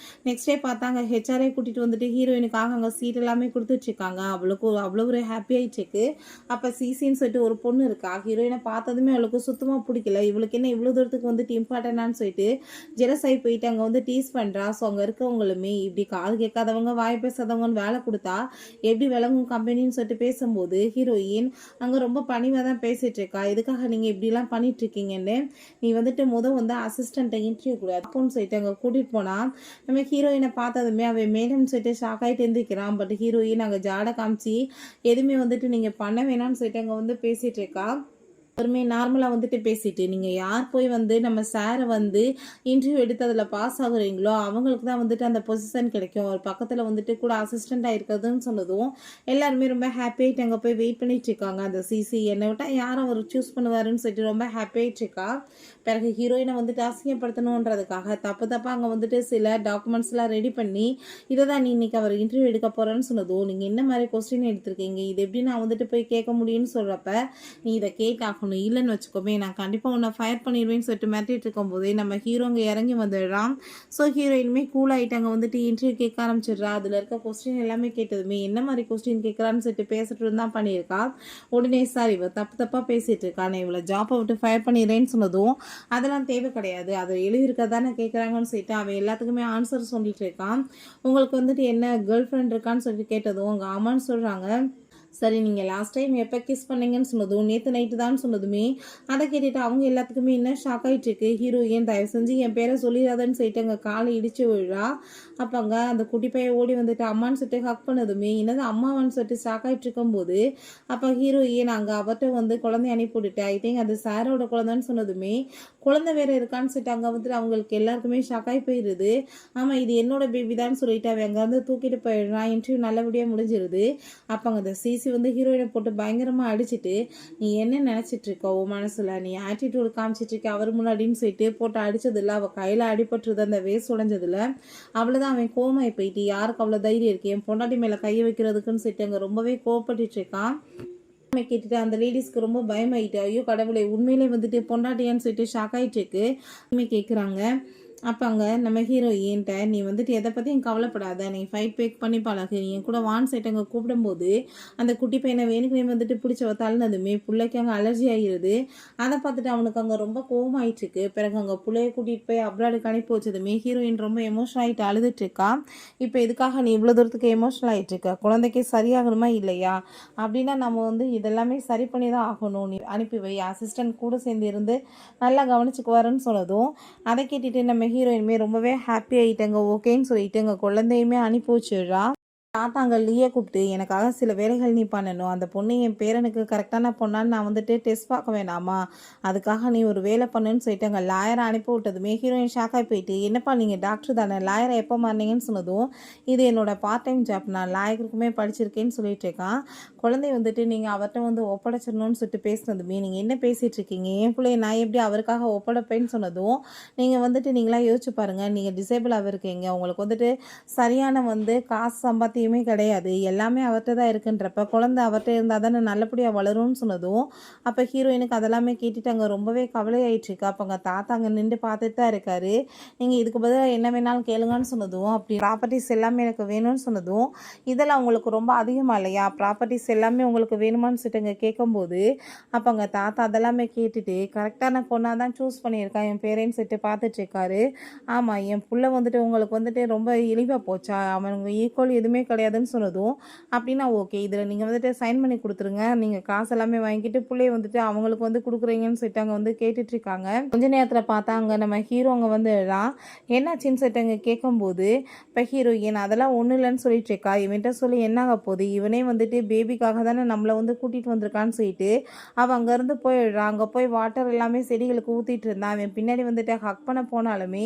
நெக்ஸ்ட் டே பார்த்தாங்க ஹெச்ஆரே கூட்டிகிட்டு வந்துட்டு ஹீரோயினுக்காக அங்கே சீட் எல்லாமே கொடுத்துட்ருக்காங்க. அவளுக்கு அவ்வளோ ஒரு ஹாப்பி ஆயிடுச்சுக்கு. அப்போ சிசின்னு சொல்லிட்டு ஒரு பொண்ணு இருக்கா. ஹீரோயினை பார்த்ததுமே அவளுக்கு சுத்தமாக பிடிக்கல, இவளுக்கு என்ன இவ்வளோ தூரத்துக்கு வந்துட்டு இம்பார்ட்டன்டான்னு சொல்லிட்டு ஜெலஸ் ஆகி போயிட்டு அங்கே வந்து டீஸ் பண்ணுறா. ஸோ அங்கே இருக்கவங்களுமே இப்படி காது கேட்காதவங்க வாய் பேசாதவங்கன்னு வேலை கொடுத்தா எப்படி விளங்கும் கம்பெனின்னு சொல்லிட்டு பேசும்போது ஹீரோயின் அங்கே ரொம்ப பணிவாக தான் பேசிகிட்டு இருக்கா. எதுக்காக நீங்கள் இப்படிலாம் பண்ணிட்டு இருக்கீங்கன்னு, நீ வந்துட்டு வந்து அசிஸ்டண்ட்டை இன்டர்வியூ கூட அப்போன்னு சொல்லிட்டு அங்கே கூட்டிகிட்டு போனால் நம்ம ஹீரோயினை பார்த்ததுமே அவன் மேடம்னு சொல்லிட்டு ஷாக் ஆகிட்டு எழுந்திருக்கிறான். பட் ஹீரோயின் அங்கே ஜாடை காமிச்சு எதுவுமே வந்துட்டு நீங்கள் பண்ண வேணாம்னு சொல்லிட்டு அங்கே வந்து பேசிகிட்டு இருக்கா. ஒருமே நார்மலாக வந்துட்டு பேசிட்டு, நீங்கள் யார் போய் வந்து நம்ம சாரை வந்து இன்டர்வியூ எடுத்து அதில் பாஸ் ஆகுறீங்களோ அவங்களுக்கு தான் வந்துட்டு அந்த பொசிஷன் கிடைக்கும், ஒரு பக்கத்தில் வந்துட்டு கூட அசிஸ்டண்ட்டாக இருக்கிறதுன்னு சொன்னதும் எல்லாருமே ரொம்ப ஹாப்பி ஆகிட்டு அங்கே போய் வெயிட் பண்ணிட்டு இருக்காங்க. அந்த சிசி என்னை விட்டால் யாரும் அவர் சூஸ் பண்ணுவாருன்னு சொல்லிட்டு ரொம்ப ஹாப்பி ஆகிட்டு இருக்கா. பிறகு ஹீரோயினை வந்துட்டு அசிங்கப்படுத்தணுன்றதுக்காக தப்பாக அங்கே வந்துட்டு சில டாக்குமெண்ட்ஸ்லாம் ரெடி பண்ணி இதை தான் நீ இன்னைக்கு அவர் இன்டர்வியூ எடுக்க போகிறேன்னு சொன்னதும், நீங்கள் என்ன மாதிரி கொஸ்டின் எடுத்திருக்கீங்க, இது எப்படி நான் வந்துட்டு போய் கேட்க முடியும்னு சொல்கிறப்ப, நீ இதை கேட்டாகணும், இல்லைன்னு வச்சுக்கோமே நான் கண்டிப்பாக உன்னை ஃபயர் பண்ணிடுவேன்னு சொல்லிட்டு மிரட்டிட்டு இருக்கும் போதே நம்ம ஹீரோங்க இறங்கி வந்துடுறான். ஸோ ஹீரோயினுமே கூல் ஆகிட்டாங்க வந்துட்டு இன்டர்வியூ கேட்க ஆரம்பிச்சிடுறா. அதில் இருக்க கொஸ்டின் எல்லாமே கேட்டதுமே என்ன மாதிரி கொஸ்டின் கேட்குறான்னு சொல்லிட்டு பேசிட்டு தான் பண்ணியிருக்கா. உடனே சார் இவ தப்பாக பேசிட்டு இருக்கா, நான் இவளை ஜாப்பை விட்டு ஃபயர் பண்ணிடுறேன்னு சொன்னதும் அதெல்லாம் தேவை கிடையாது, அதை எழுதியிருக்க தானே கேட்குறாங்கன்னு சொல்லிட்டு அவன் எல்லாத்துக்குமே ஆன்சர் சொல்லிட்டு இருக்கான். உங்களுக்கு வந்துட்டு என்ன கேர்ள் ஃப்ரெண்ட் இருக்கான்னு சொல்லிட்டு கேட்டதும் அவங்க ஆமான்னு சொல்கிறாங்க. சரி நீங்கள் லாஸ்ட் டைம் எப்போ கிஸ் பண்ணீங்கன்னு சொன்னதும் நேற்று நைட்டு தான் சொன்னதுமே அதை கேட்டுட்டு அவங்க எல்லாத்துக்குமே இன்னும் ஷாக் ஆகிட்டு இருக்கு. ஹீரோயின் தயவு செஞ்சு என் பேரை சொல்லிடாதன்னு சொல்லிட்டு அங்கே காலை இடிச்சு விழுறா. அப்போ அங்கே அந்த குட்டி பையன் ஓடி வந்துட்டு அம்மான்னு சொல்லிட்டு ஹக் பண்ணதுமே என்னது அம்மாவான்னு சொல்லிட்டு ஷாக் ஆகிட்டு இருக்கும்போது அப்போ ஹீரோயின் அங்கே அவர்கிட்ட வந்து குழந்தை அனுப்பி விட்டுட்டு ஐ திங்க் அது சாரோட குழந்தைன்னு சொன்னதுமே குழந்தை வேற இருக்கான்னு சொல்லிட்டு அங்கே வந்துட்டு அவங்களுக்கு எல்லாருக்குமே ஷாக் ஆகி போயிடுது. ஆமாம் இது என்னோட பேபி தான் சொல்லிட்டு அவன் அங்கே வந்து தூக்கிட்டு போயிடுறான். இன்டர்வியூ நல்லபடியாக முடிஞ்சிருது. அப்போ அங்கே அந்த சிசி வந்து ஹீரோயினை போட்டு பயங்கரமாக அடிச்சுட்டு, நீ என்ன நினச்சிட்டு இருக்க ஓ மனசில், நீ ஆட்டிடியூட் காமிச்சிட்டு இருக்க அவர் முன்னாடின்னு சொல்லிட்டு போட்டு அடிச்சதில்ல. அவள் கையில் அடிபட்டுருது அந்த வேஸ்ட் உடைஞ்சதில்ல. அவ்வளோதான் அவன் கோமாய் போயிட்டு, யாருக்கு அவ்வளோ தைரியம் இருக்கு என் பொண்டாட்டி மேலே கையை வைக்கிறதுக்குன்னு சொல்லிட்டு அங்கே ரொம்பவே கோவப்பட்டு இருக்கான். கேட்டுட்டு அந்த லேடிஸ்க்கு ரொம்ப பயமாயிட்டு, ஐயோ கடவுளை உண்மையிலே வந்துட்டு பொண்டாட்டியான்னு சொல்லிட்டு ஷாக் ஆகிட்டு இருக்கு கேட்குறாங்க. அப்போ அங்கே நம்ம ஹீரோயின்ட்ட நீ வந்துட்டு எதை பற்றியும் கவலைப்படாத, நீ ஃபைட் பேக் பண்ணி பழகு, நீ என் கூட வான் சைட் அங்கே கூப்பிடும்போது அந்த குட்டி பையனை வேணுக்குனே வந்துட்டு பிடிச்ச தள்ளினதுமே பிள்ளைக்கு அங்கே அலர்ஜி ஆகிடுது. அதை பார்த்துட்டு அவனுக்கு அங்கே ரொம்ப கோவம் ஆயிட்டுருக்கு. பிறகு அங்கே பிள்ளைய கூட்டிகிட்டு போய் அப்ராடுக்கு அனுப்பி வச்சதுமே ஹீரோயின் ரொம்ப எமோஷனல் ஆகிட்டு அழுதுட்டுருக்கா. இப்போ இதுக்காக நீ இவ்வளோ தூரத்துக்கு எமோஷனல் ஆகிட்டுருக்க, குழந்தைக்கு சரியாகணுமா இல்லையா, அப்படின்னா நம்ம வந்து இதெல்லாமே சரி பண்ணி தான் ஆகணும், நீ அனுப்பி வை, அசிஸ்டன்ட் கூட சேர்ந்து இருந்து நல்லா கவனிச்சுக்குவாருன்னு சொன்னதும் அதை கேட்டுட்டு நம்ம ஹீரோயினுமே ரொம்பவே ஹாப்பி ஆகிட்டாங்க. ஓகேன்னு சொல்லிட்டு எங்கள் குழந்தையுமே அனுப்பி வச்சிடுறா. தாத்தாங்க லீயை கூப்பிட்டு எனக்காக சில வேலைகள் நீ பண்ணணும், அந்த பொண்ணு என் பேரனுக்கு கரெக்டான பொண்ணான்னு நான் வந்துட்டு டெஸ்ட் பார்க்க வேணாமா, அதுக்காக நீ ஒரு வேலை பண்ணுன்னு சொல்லிட்டு அங்கே லாயரை அனுப்பி விட்டதுமே ஹீரோயின் ஷாக்காகி போயிட்டு, என்னப்பா நீங்கள் டாக்டர் தானே, லாயரை எப்போ மாறினீங்கன்னு சொன்னதும், இது என்னோட பார்ட் டைம் ஜாப், நான் லாயருக்குமே படிச்சிருக்கேன்னு சொல்லிட்டு இருக்கான். குழந்தை வந்துட்டு நீங்கள் அவர்கிட்ட வந்து ஒப்படைச்சிடணும்னு சொல்லிட்டு பேசினதுமே, நீங்கள் என்ன பேசிகிட்டு இருக்கீங்க, என் பிள்ளைய நான் எப்படி அவருக்காக ஒப்படைப்பேன்னு சொன்னதும், நீங்கள் வந்துட்டு நீங்களா யோசிச்சு பாருங்கள், நீங்கள் டிசேபிளாக இருக்கீங்க, உங்களுக்கு வந்துட்டு சரியான வந்து காசு சம்பாத்தியமே கிடையாது, எல்லாமே அவர்கிட்ட தான் இருக்குன்றப்ப குழந்தை அவர்கிட்ட இருந்தால் தானே நல்லபடியாக வளரும்னு சொன்னதும், அப்போ ஹீரோயினுக்கு அதெல்லாமே கேட்டுட்டு அங்கே ரொம்பவே கவலையாயிட்டுருக்கு. அப்போ அங்கே தாத்தா அங்கே நின்று பார்த்துட்டு தான் இருக்காரு. நீங்கள் இதுக்கு பதிலாக என்ன வேணாலும் கேளுங்கன்னு சொன்னதும், அப்படி ப்ராப்பர்ட்டிஸ் எல்லாமே எனக்கு வேணும்னு சொன்னதும், இதெல்லாம் உங்களுக்கு ரொம்ப அதிகமாக இல்லையா, ப்ராப்பர்ட்டிஸ் எல்லாமே உங்களுக்கு வேணுமான்னு சொல்லிட்டு அங்கே கேட்கும்போது, அப்போ அங்கே தாத்தா அதெல்லாமே கேட்டுட்டு கரெக்டான பொண்ணாக தான் சூஸ் பண்ணியிருக்கான் என் பேரண்ட்ஸ் சொல்லிட்டு பார்த்துட்ருக்காரு. ஆமாம், என் புள்ள வந்துட்டு உங்களுக்கு வந்துட்டு ரொம்ப இழிவாக போச்சா, அவனுங்க ஈக்குவல் எதுவுமே கிடையாதுன்னு சொன்னதும், அப்படின்னா ஓகே, இதில் நீங்கள் வந்துட்டு சைன் பண்ணி கொடுத்துருங்க, நீங்கள் காசு எல்லாமே வாங்கிட்டு பிள்ளைய வந்துட்டு அவங்களுக்கு வந்து கொடுக்குறீங்கன்னு சொல்லிட்டு அங்கே வந்து கேட்டுட்ருக்காங்க. கொஞ்ச நேரத்தில் பார்த்தா அங்கே நம்ம ஹீரோ அங்கே வந்து என்னாச்சின்னு சொல்லிட்டு அங்கே கேட்கும்போது, இப்போ ஹீரோயின் அதெல்லாம் ஒன்றும் இல்லைன்னு சொல்லிட்டு இருக்கா, இவன்கிட்ட சொல்லி என்னாக போகுது, இவனே வந்துட்டு பேபிக்காக தானே நம்மளை வந்து கூட்டிகிட்டு வந்திருக்கான்னு சொல்லிட்டு அவள் அங்கேருந்து போயிடுறான். அங்கே போய் வாட்டர் எல்லாமே செடிகளுக்கு ஊற்றிட்டு இருந்தான். அவன் பின்னாடி வந்துட்டு ஹக் பண்ண போனாலுமே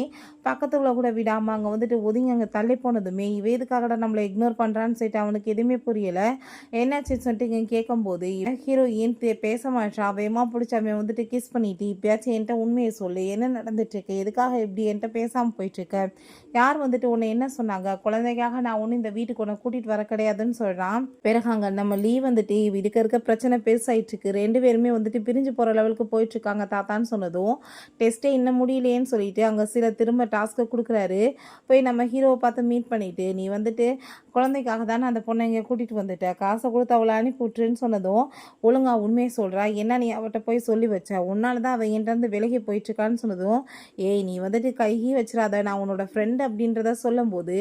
பக்கத்துல கூட விடாமல் அங்கே வந்துட்டு ஒதுங்கி அங்கே தள்ளி போனதுமே, இவ எதுக்காகடா நம்மளை இக்னோர் பண்ணுறான்னு சொல்லிட்டு அவனுக்கு எதுவுமே புரியலை. என்னாச்சுன்னு சொல்லிட்டு இங்கே கேட்கும்போது ஹீரோயின் பேச மாட்டா, வேகமாக பிடிச்ச அவன் வந்துட்டு கிஸ் பண்ணிட்டு, இப்பயாச்சும் என்கிட்ட உண்மையை சொல்லு, என்ன நடந்துட்டுருக்கு, எதுக்காக எப்படி என்கிட்ட பேசாமல் போயிட்டுருக்க, யார் வந்துட்டு உன்னை என்ன சொன்னாங்க, குழந்தைக்காக நான் ஒன்று இந்த வீட்டுக்கு உன்னை கூட்டிகிட்டு வர கிடையாதுன்னு சொல்கிறான். பிறகு அங்கே நம்ம லீவ் வந்துட்டு இருக்க பிரச்சனை பெருசாயிட்டுருக்கு, ரெண்டு பேருமே வந்துட்டு பிரிஞ்சு போகிற லெவலுக்கு போயிட்டுருக்காங்க தாத்தான்னு சொன்னதும், டெஸ்ட்டே இன்னும் முடியலையேன்னு சொல்லிட்டு அங்கே சில திரும்ப டாஸ்க்கை கொடுக்குறாரு. போய் நம்ம ஹீரோவை பார்த்து மீட் பண்ணிவிட்டு, நீ வந்துட்டு குழந்தைக்காக தானே அந்த பொண்ணை இங்கே கூட்டிகிட்டு வந்துட்ட, காசை கொடுத்து அவளை அனுப்பி விட்டுருன்னு சொன்னதும், ஒழுங்கா உண்மையை சொல்கிறா, என்ன நீ அவட்ட போய் சொல்லி வச்ச, உன்னால தான் அவள் என்கிட்ட விலகி போயிட்டுருக்கான்னு சொன்னதும், ஏய் நீ வந்துட்டு கைகி வச்சிடாத, நான் உன்னோட ஃப்ரெண்டு அப்படின்றத சொல்லும்போது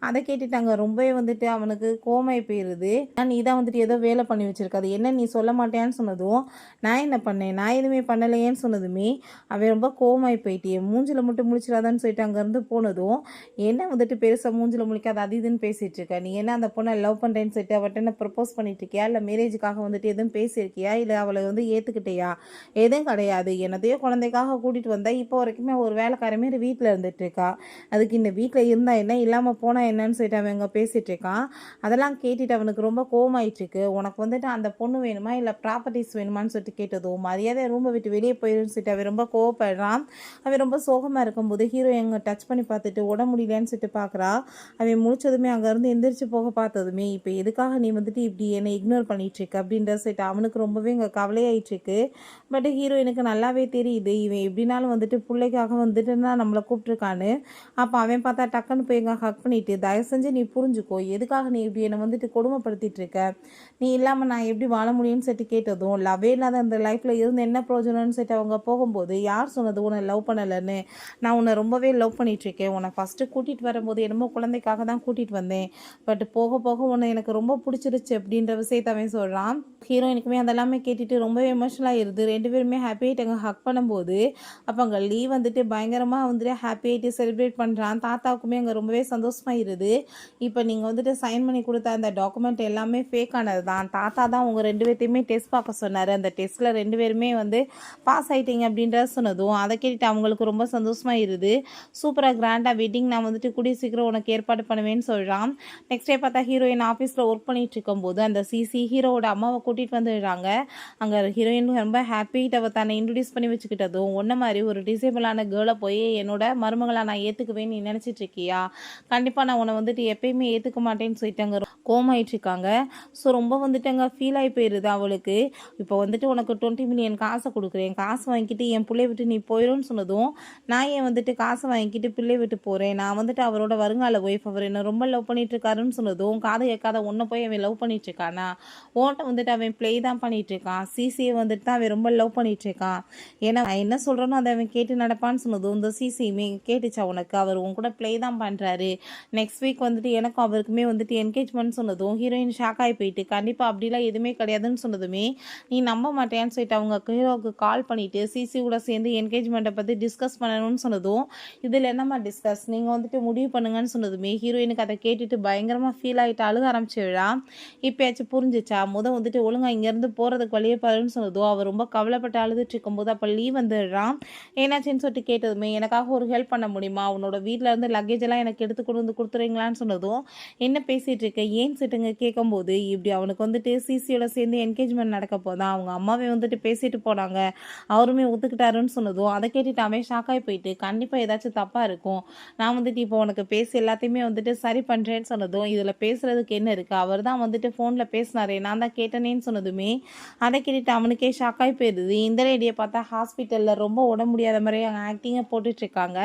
அதை கேட்டுட்டு அங்கே ரொம்பவே வந்துட்டு அவனுக்கு கோமாய் போயிடுது. நீ தான் வந்துட்டு ஏதோ வேலை பண்ணி வச்சிருக்காது, என்ன நீ சொல்ல மாட்டேன்னு சொன்னதும், நான் என்ன பண்ணேன், நான் எதுவுமே பண்ணலையேன்னு சொன்னதுமே அவன் ரொம்ப கோமாய் போயிட்டே, மூஞ்சில் மட்டும் முழிச்சிடாதான்னு சொல்லிட்டு அங்கேருந்து போனதும், என்ன வந்துட்டு பெருசாக மூஞ்சில் முழிக்காது அது இதுன்னு பேசிகிட்டு இருக்க, நீ என்ன அந்த பொண்ணை லவ் பண்ணுறேன்னு சொல்லிட்டு அவட்ட என்ன ப்ரப்போஸ் பண்ணிட்டு இருக்கியா, இல்லை மேரேஜுக்காக வந்துட்டு எதுவும் பேசியிருக்கியா, இல்லை அவளை வந்து ஏற்றுக்கிட்டியா, எதுவும் கிடையாது, என்னதையோ குழந்தைக்காக கூட்டிகிட்டு வந்தால் இப்போ வரைக்குமே ஒரு வேலைக்கார மாரி வீட்டில் இருந்துட்டு இருக்கா, அதுக்கு இந்த வீட்டில் இருந்தால் என்ன இல்லாமல் போனால் என்னன்னு சொல்லிட்டு அவன் அங்கே பேசிகிட்டு இருக்கான். அதெல்லாம் கேட்டுட்டு அவனுக்கு ரொம்ப கோவமாயிட்டுருக்கு. உனக்கு வந்துட்டு அந்த பொண்ணு வேணுமா இல்லை ப்ராப்பர்ட்டிஸ் வேணுமான்னு சொல்லிட்டு கேட்டதும், மரியாதை ரூமை விட்டு வெளியே போயிடுன்னு சொல்லிட்டு அவன் ரொம்ப கோவப்படுறான். அவன் ரொம்ப சோகமாக இருக்கும்போது ஹீரோ எங்கே டச் பண்ணி பார்த்துட்டு உடம்பு முடியலன்னு சொல்லிட்டு பார்க்குறா. அவன் முடிச்சதுமே அங்கேருந்து எந்திரிச்சு போக பார்த்ததுமே, இப்போ எதுக்காக நீ வந்துட்டு இப்படி என்னை இக்னோர் பண்ணிகிட்ருக்கு அப்படின்ற சொல்லிட்டு அவனுக்கு ரொம்பவே இங்கே கவலையாயிட்டுருக்கு. பட் ஹீரோயினுக்கு நல்லாவே தெரியுது இவன் எப்படினாலும் வந்துட்டு பிள்ளைக்காக வந்துட்டு தான் நம்மளை கூப்பிட்ருக்கான்னு. அப்போ அவன் பார்த்தா டக்குன்னு போய் எங்கே ஹக் பண்ணிவிட்டு, தயவு செஞ்சு நீ புரிஞ்சுக்கோ, எதுக்காக நீ இப்படி என்னை வந்துட்டு கொடுமைப்படுத்திட்டு இருக்க, நீ இல்லாமல் நான் எப்படி வாழ முடியும்னு சொல்லிட்டு கேட்டதும், லவ்வே இல்லாத அந்த லைஃப்பில் இருந்து என்ன பிரயோஜனம்னு சொல்லிட்டு அவங்க போகும்போது, யார் சொன்னது உன்னை லவ் பண்ணலைன்னு, நான் உன்னை ரொம்பவே லவ் பண்ணிகிட்ருக்கேன், உன்னை ஃபஸ்ட்டு கூட்டிகிட்டு வரும்போது என்னமோ குழந்தைக்காக தான் கூட்டிகிட்டு வந்தேன், பட் போக போக உன்னை எனக்கு ரொம்ப பிடிச்சிருச்சு அப்படின்ற விஷயத்த அவன் சொல்கிறான். ஹீரோயினுக்குமே அதெல்லாமே கேட்டுட்டு ரொம்பவே எமோஷனல் ஆகிடுது. ரெண்டு பேருமே ஹாப்பி ஆகிட்டு அங்கே ஹக் பண்ணும்போது அப்போ அங்கே லீவ் வந்துட்டு பயங்கரமாக வந்துட்டு ஹாப்பி ஆகிட்டு செலிப்ரேட் பண்ணுறான். தாத்தாவுக்குமே அங்கே ரொம்பவே சந்தோஷமாகிடுது. இப்போ நீங்கள் வந்துட்டு சைன் பண்ணி கொடுத்த அந்த டாக்குமெண்ட் எல்லாமே ஃபேக் ஆனது தான், தாத்தா தான் உங்கள் ரெண்டு பேர்த்தையுமே டெஸ்ட் பார்க்க சொன்னார், அந்த டெஸ்ட்டில் ரெண்டு பேருமே வந்து பாஸ் ஆகிட்டீங்க அப்படின்றத சொன்னதும் அதை கேட்டுட்டு அவங்களுக்கு ரொம்ப சந்தோஷமாகிடுது. சூப்பராக கிராண்டாக வெட்டிங் நான் வந்துட்டு கூடிய சீக்கிரம் உனக்கு ஏற்பாடு பண்ணுவேன்னு சொல்கிறான். நெக்ஸ்ட் டே பார்த்தா ஹீரோயின் ஆஃபீஸில் ஒர்க் பண்ணிட்டு இருக்கும்போது அந்த சிசி ஹீரோவோட அம்மாவை கூட்டிகிட்டு வந்துடுறாங்க. அங்கே ஹீரோயின் ரொம்ப ஹாப்பிட்டு அவள் தன்னை இன்ட்ரடியூஸ் பண்ணி வச்சுக்கிட்டதும், ஒன்றை மாதிரி ஒரு டிசேபிளான கேர்ளை போய் என்னோட மருமகளை நான் ஏற்றுக்குவேன்னு நீ நினச்சிட்டு இருக்கியா, கண்டிப்பாக நான் உன்னை வந்துட்டு எப்பயுமே ஏற்றுக்க மாட்டேன்னு சொல்லிட்டு அங்கே கோமாயிட்ருக்காங்க. ஸோ ரொம்ப வந்துட்டு அங்கே ஃபீல் ஆகி போயிடுது அவளுக்கு. இப்போ வந்துட்டு உனக்கு 20 மில்லியன் காசை கொடுக்குறேன், காசு வாங்கிக்கிட்டு என் பிள்ளை விட்டு நீ போயிடும்னு சொன்னதும், நான் ஏன் வந்துட்டு காசை வாங்கிக்கிட்டு பிள்ளை விட்டு போகிறேன், நான் வந்துட்டு அவரோட வருங்கால ஒய்ஃப், அவர் என்ன ரொம்ப லவ் பண்ணிட்டு இருக்காருன்னு சொன்னதும், காதை கேட்காத ஒன்றை போய் அவன் லவ் பண்ணிட்டு இருக்கானா, ஓன்ட்ட வந்துட்டு அவன் ப்ளே தான் பண்ணிட்டு இருக்கான், சிசியை வந்துட்டு தான் அவன் ரொம்ப லவ் பண்ணிட்டு இருக்கான், ஏன்னா நான் என்ன சொல்கிறேனோ அதை அவன் கேட்டு நடப்பான்னு சொன்னதும், இந்த சிசியுமே கேட்டுச்சா உனக்கு, அவர் உன் கூட ப்ளே தான் பண்ணுறாரு, நெக்ஸ்ட் வீக் வந்துட்டு எனக்கும் அவருக்குமே வந்துட்டு என்கேஜ்மெண்ட் போகிறேன்னு சொன்னதும் ஹீரோயின் ஷாக் ஆகி போயிட்டு கண்டிப்பாக அப்படிலாம் எதுவுமே கிடையாதுன்னு சொன்னதுமே நீ நம்ப மாட்டேன்னு சொல்லிட்டு அவங்க ஹீரோவுக்கு கால் பண்ணிவிட்டு சிசி கூட சேர்ந்து என்கேஜ்மெண்ட்டை பற்றி டிஸ்கஸ் பண்ணணும்னு சொன்னதும் இதில் என்னம்மா டிஸ்கஸ் நீங்கள் வந்துட்டு முடிவு பண்ணுங்கன்னு சொன்னதுமே ஹீரோயினுக்கு அதை கேட்டுட்டு பயங்கரமாக ஃபீல் ஆகிட்டு அழுக ஆரம்பிச்சிடா. இப்போயாச்சும் புரிஞ்சிச்சா வந்துட்டு ஒழுங்கா இங்கேருந்து போகிறதுக்கு வழியே பாருன்னு சொன்னதும் அவர் ரொம்ப கவலைப்பட்டு அழுதுட்டு இருக்கும்போது அப்போ லீவ் வந்துடுறான். ஏன்னாச்சுன்னு சொல்லிட்டு கேட்டதுமே எனக்காக ஒரு ஹெல்ப் பண்ண முடியுமா, உன்னோட வீட்டில் இருந்து லக்கேஜ் எல்லாம் எனக்கு எடுத்து கொண்டு வந்து கொடுத்துறீங்களான்னு சொன்னதும் என்ன பேசிகிட்டு இருக்க ஏன் சிட்டுங்க கேட்கும்போது இப்படி அவனுக்கு வந்துட்டு சிசியோட சேர்ந்து என்கேஜ்மெண்ட் நடக்க போதான் அவங்க அம்மாவே வந்துட்டு பேசிட்டு போனாங்க, அவருமே ஒத்துக்கிட்டாருன்னு சொன்னதும் அதை கேட்டுட்டு அவன் ஷாக்காகி போயிட்டு கண்டிப்பாக ஏதாச்சும் தப்பாக இருக்கும், நான் வந்துட்டு இப்போ உனக்கு பேசி எல்லாத்தையுமே வந்துட்டு சரி பண்ணுறேன்னு சொன்னதும் இதில் பேசுகிறதுக்கு என்ன இருக்குது, அவர் தான் வந்துட்டு ஃபோனில் பேசினாரே நான் தான் கேட்டேனேன்னு சொன்னதுமே அதை கேட்டுட்டு அவனுக்கே ஷாக்காகி போயிடுது. இந்த லேடியை பார்த்தா ஹாஸ்பிட்டலில் ரொம்ப உடம்பு முடியாத மாதிரி அவங்க ஆக்டிங்கை போட்டுட்ருக்காங்க.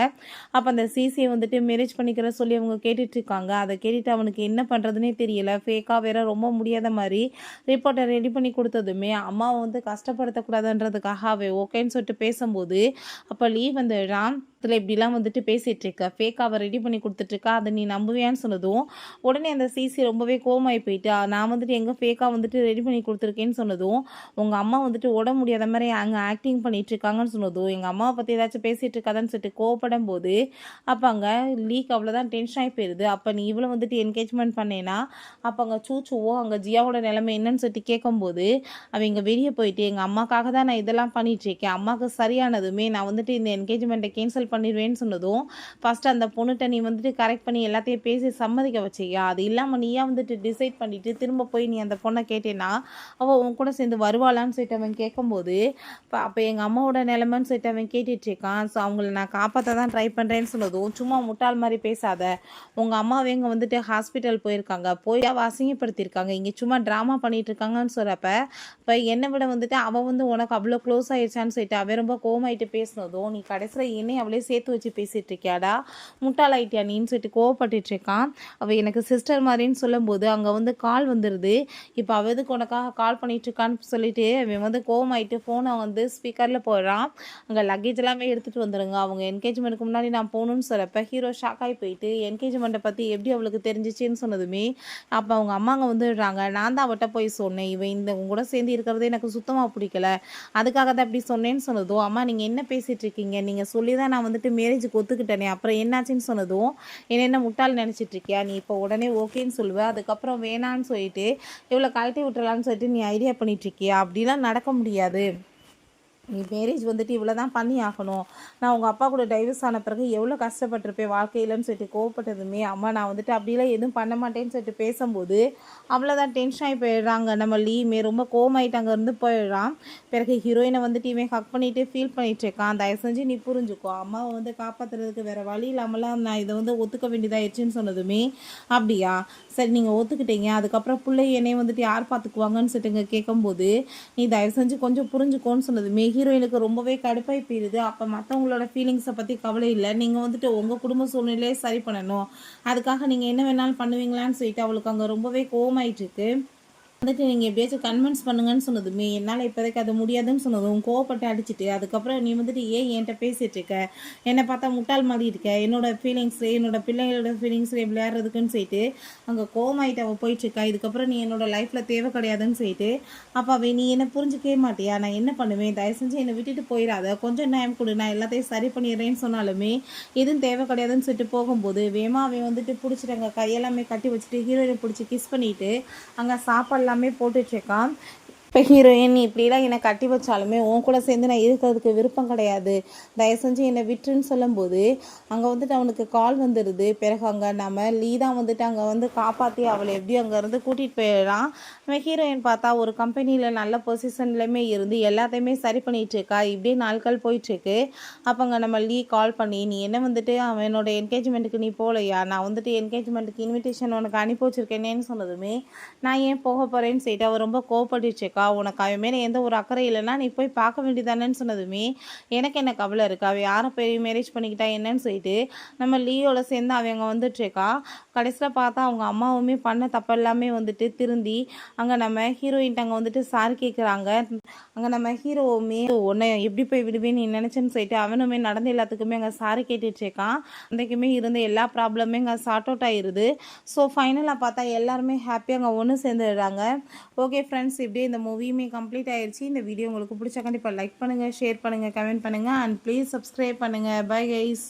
அப்போ அந்த சிசியை வந்துட்டு மேரேஜ் பண்ணிக்கிற சொல்லி அவங்க கேட்டுட்ருக்காங்க. அதை கேட்டுட்டு அவனுக்கு என்ன பண்ணுறதுனே தெரியல. ஃபேக்காக வேற ரொம்ப முடியாத மாதிரி ரிப்போர்ட்டை ரெடி பண்ணி கொடுத்ததுமே அம்மாவை வந்து கஷ்டப்படுத்தக்கூடாதுன்றதுக்காக அவ ஓகேன்னு சொல்லிட்டு பேசும்போது அப்போ லீவ் வந்துடுறான். இதில் இப்படிலாம் வந்துட்டு பேசிகிட்டு இருக்க ஃபேக்காவை ரெடி பண்ணி கொடுத்துட்ருக்கா, அதை நீ நம்புவியான்னு சொன்னதும் உடனே அந்த சிசி ரொம்பவே கோவமாகி போயிட்டு நான் வந்துட்டு எங்கே ஃபேக்காக வந்துட்டு ரெடி பண்ணி கொடுத்துருக்கேன்னு சொன்னதும் உங்கள் அம்மா வந்துட்டு உடம்பு முடியாத மாதிரி அங்கே ஆக்டிங் பண்ணிட்டு இருக்காங்கன்னு சொன்னதும் எங்கள் அம்மாவை பற்றி ஏதாச்சும் பேசிகிட்டு இருக்காதான்னு சொல்லிட்டு கோவப்படும் போது அப்போ அங்கே லீக் அவ்வளோதான் டென்ஷன் ஆகி போயிடுது. அப்போ நீ இவ்வளோ வந்துட்டு என்கேஜ்மெண்ட் பண்ணேன்னா அப்போ அங்கே சூச்சுவோ அங்கே ஜியாவோட நிலைமை என்னன்னு சொல்லிட்டு கேட்கும்போது அவங்க வெளியே போயிட்டு எங்கள் அம்மாக்காக தான் நான் இதெல்லாம் பண்ணிகிட்ருக்கேன், அம்மாவுக்கு சரியானதுமே நான் வந்துட்டு இந்த என்கேஜ்மெண்ட்டை கேன்சல் பண்ணிடுவேன்னு சொன்னதும் ஃபஸ்ட்டு அந்த பொண்ணுகிட்ட நீ வந்துட்டு கரெக்ட் பண்ணி எல்லாத்தையும் பேசி சம்மதிக்க வச்சியா, அது இல்லாமல் நீயா வந்துட்டு டிசைட் பண்ணிவிட்டு திரும்ப போய் நீ அந்த பொண்ணை கேட்டேன்னா அவள் உன் கூட சேர்ந்து வருவாளான்னு சொல்லிட்டு அவன் கேட்கும்போது அப்போ எங்கள் அம்மாவோட நிலைமைன்னு சொல்லிட்டு அவன் கேட்டுட்ருக்கான். ஸோ அவங்கள நான் காப்பாற்ற தான் ட்ரை பண்ணுறேன்னு சொன்னதும் சும்மா முட்டாள் மாதிரி பேசாத, உங்கள் அம்மாவே இங்கே வந்துட்டு ஹாஸ்பிட்டல் போயிருக்காங்க, போய் அவள் அசிங்கப்படுத்தியிருக்காங்க, இங்கே சும்மா ட்ராமா பண்ணிகிட்டு இருக்காங்கன்னு சொல்கிறப்ப இப்போ என்னை விட வந்துட்டு அவள் வந்து உனக்கு அவ்வளோ க்ளோஸ் ஆயிடுச்சான்னு சொல்லிட்டு அவன் ரொம்ப கோவமாயிட்டு பேசினதும் நீ கடைசியில் என்னையும் அவளே சேர்த்து வச்சு பேசிகிட்டு இருக்கியாடா, முட்டாளாயிட்டியா நீன்னு சொல்லிட்டு கோவப்பட்டுட்டு இருக்கான். அவள் எனக்கு சிஸ்டர் மாதிரின்னு சொல்லும்போது அங்கே வந்து கால் வந்துடுது. இப்போ அவள் எதுக்கு உனக்காக கால் பண்ணிட்டு இருக்கான்னு சொல்லிட்டு அவன் வந்து கோவமாயிட்டு ஃபோனை வந்து ஸ்பீக்கரில் போயிடறான். அங்கே லக்கேஜ் எல்லாமே எடுத்துகிட்டு வந்துடுங்க, அவங்க என்கேஜ்மெண்ட்டுக்கு முன்னாடி நான் போகணுன்னு சொல்கிறப்ப ஹீரோ ஷாக்காகி போயிட்டு என்கேஜ்மெண்ட்டை பற்றி எப்படி அவளுக்கு தெரிஞ்சிச்சின்னு சொன்னதுமே அப்போ அவங்க அம்மாங்க வந்துடுறாங்க. நான் தான் அவட்ட போய் சொன்னேன், இவன் இந்த உங்க கூட சேர்ந்து இருக்கிறது எனக்கு சுத்தமாக பிடிக்கல, அதுக்காக தான் அப்படி சொன்னேன்னு சொன்னதும் அம்மா நீங்கள் என்ன பேசிகிட்டு இருக்கீங்க, நீங்கள் சொல்லி தான் நான் வந்துட்டு மேரேஜுக்கு ஒத்துக்கிட்டேனே, அப்புறம் என்னாச்சுன்னு சொன்னதும் என்ன முட்டாள் நினச்சிட்டு இருக்கியா, நீ இப்போ உடனே ஓகேன்னு சொல்லுவேன், அதுக்கப்புறம் வேணான்னு சொல்லிட்டு இவ்வளோ கழட்டி விட்டுறலான்னு சொல்லிட்டு நீ ஐடியா பண்ணிகிட்ருக்கியா, அப்படிலாம் நடக்க முடியாது, நீ மேரேஜ் வந்துட்டு இவ்வளோ தான் பண்ணி ஆகணும், நான் உங்கள் அப்பா கூட டைவர்ஸ் ஆன பிறகு எவ்வளோ கஷ்டப்பட்டிருப்பேன் வாழ்க்கையிலன்னு சொல்லிட்டு கோவப்பட்டதுமே அம்மா நான் வந்துட்டு அப்படிலாம் எதுவும் பண்ண மாட்டேன்னு சொல்லிட்டு பேசும்போது அவ்வளோதான் டென்ஷன் ஆகி போயிடுறாங்க. நம்ம லீமே ரொம்ப கோவமாயிட்டு அங்கேருந்து போயிடுறான். பிறகு ஹீரோயினை வந்துட்டு இவன் ஹக் பண்ணிட்டு ஃபீல் பண்ணிட்டு இருக்கான். தயவு செஞ்சு நீ புரிஞ்சுக்கோ, அம்மாவை வந்து காப்பாற்றுறதுக்கு வேறு வழி இல்லாமலாம் நான் இதை வந்து ஒத்துக்க வேண்டியதாகிடுச்சின்னு சொன்னதுமே அப்படியா சரி நீங்கள் ஒத்துக்கிட்டீங்க, அதுக்கப்புறம் பிள்ளை என்னை வந்துட்டு யார் பார்த்துக்குவாங்கன்னு சொல்லிட்டுங்க கேட்கும்போது நீ தயவு செஞ்சு கொஞ்சம் புரிஞ்சுக்கோன்னு சொன்னதுமே ஹீரோயினுக்கு ரொம்பவே கடுப்பாகி போயிடுது. அப்போ மற்றவங்களோட ஃபீலிங்ஸை பற்றி கவலை இல்லை, நீங்கள் வந்துட்டு உங்கள் குடும்ப சூழ்நிலையே சரி பண்ணணும், அதுக்காக நீங்கள் என்ன வேணாலும் பண்ணுவீங்களான்னு சொல்லிட்டு அவளுக்கு அங்கே ரொம்பவே கோவமாயிட்டுருக்கு. வந்துட்டு நீங்கள் எப்படியாச்சும் கன்வின்ஸ் பண்ணுங்கன்னு சொன்னதுமே என்னால் இப்போதைக்கு அது முடியாதுன்னு சொன்னதும் கோவப்பட்டு அடிச்சுட்டு அதுக்கப்புறம் நீ வந்துட்டு ஏன் என்கிட்ட பேசிகிட்டு இருக்க, என்னை பார்த்தா முட்டாள் மாதிரி இருக்க, என்னோடய ஃபீலிங்ஸ் என்னோடய பிள்ளைங்களோட ஃபீலிங்ஸ் விளையாடுறதுக்குன்னு சொல்லிட்டு அங்கே கோவமாயிட்டு அவள் போயிட்டுருக்கா. இதுக்கப்புறம் நீ என்னோடய லைஃப்பில் தேவை கிடையாதுன்னு சொல்லிட்டு அப்போ அவள் நீ என்னை புரிஞ்சுக்கவே மாட்டியா, நான் என்ன பண்ணுவேன், தயவு செஞ்சு என்னை விட்டுட்டு போயிடாத, கொஞ்சம் டைம் கொடு, நான் எல்லாத்தையும் சரி பண்ணிடுறேன்னு சொன்னாலுமே எதுவும் தேவை கிடையாதுன்னு சொல்லிட்டு போகும்போது வேமா அவன் வந்துட்டு பிடிச்சிட்டு அங்கே கையெல்லாமே கட்டி வச்சுட்டு ஹீரோயினை பிடிச்சி கிஸ் பண்ணிவிட்டு அங்கே சாப்பாடு எல்லாமே போட்டுட்ருக்கான். இப்போ ஹீரோயின் இப்படிலாம் என்னை கட்டி வச்சாலுமே உன் கூட சேர்ந்து நான் இருக்கிறதுக்கு விருப்பம் கிடையாது, தயவு செஞ்சு என்னை விட்டுருன்னு சொல்லும்போது அங்கே வந்துட்டு அவனுக்கு கால் வந்துடுது. பிறகு அங்கே நம்ம லீதான் வந்துட்டு அங்கே வந்து காப்பாற்றி அவளை எப்படி அங்கேருந்து கூட்டிகிட்டு போயிடறான். நம்ம ஹீரோயின் பார்த்தா ஒரு கம்பெனியில் நல்ல பொசிஷன்லையுமே இருந்து எல்லாத்தையுமே சரி பண்ணிகிட்ருக்கா. இப்படியே நாட்கள் போயிட்டுருக்கு. அப்போ அங்கே நம்ம லீ கால் பண்ணி நீ என்ன வந்துட்டு அவனோட என்கேஜ்மெண்ட்டுக்கு நீ போகலையா, நான் வந்துட்டு என்கேஜ்மெண்ட்டுக்கு இன்விடேஷன் உனக்கு அனுப்பி வச்சுருக்கேனேன்னு சொன்னதுமே நான் ஏன் போக போகிறேன்னு சொல்லிட்டு அவள் ரொம்ப கோவப்பட்டுருக்கா. இருக்கா, உனக்கு அவன் மேலே எந்த ஒரு அக்கறை இல்லைன்னா நீ போய் பார்க்க வேண்டியதானேன்னு சொன்னதுமே எனக்கு என்ன கவலை இருக்குது, அவள் யாரை போய் மேரேஜ் பண்ணிக்கிட்டா என்னன்னு சொல்லிட்டு நம்ம லியோவில் சேர்ந்து அவங்க வந்துட்டுருக்கா. கடைசியில் பார்த்தா அவங்க அம்மாவுமே பண்ண தப்பு எல்லாமே வந்துட்டு திருந்தி அங்கே நம்ம ஹீரோயின்ட்டு அங்கே வந்துட்டு சாரி கேட்குறாங்க. அங்கே நம்ம ஹீரோவுமே உன்னை எப்படி போய் விடுவேன்னு நீ நினச்சேன்னு சொல்லிட்டு அவனுமே நடந்த எல்லாத்துக்குமே அங்கே சாரி கேட்டுட்ருக்கான். அன்றைக்குமே இருந்த எல்லா ப்ராப்ளமே அங்கே சார்ட் அவுட் ஆகிருது. ஸோ ஃபைனலாக பார்த்தா எல்லாருமே ஹாப்பியாக அங்கே ஒன்று சேர்ந்துடுறாங்க. ஓகே ஃப்ரெண்ட்ஸ், இப்படியே இந்த மூவியுமே கம்ப்ளீட் ஆயிடுச்சு. இந்த வீடியோ உங்களுக்கு பிடிச்சா கண்டிப்பாக லைக் பண்ணுங்கள், ஷேர் பண்ணுங்கள், கமெண்ட் பண்ணுங்கள் அண்ட் ப்ளீஸ் சப்ஸ்கிரைப் பண்ணுங்கள். Bye guys.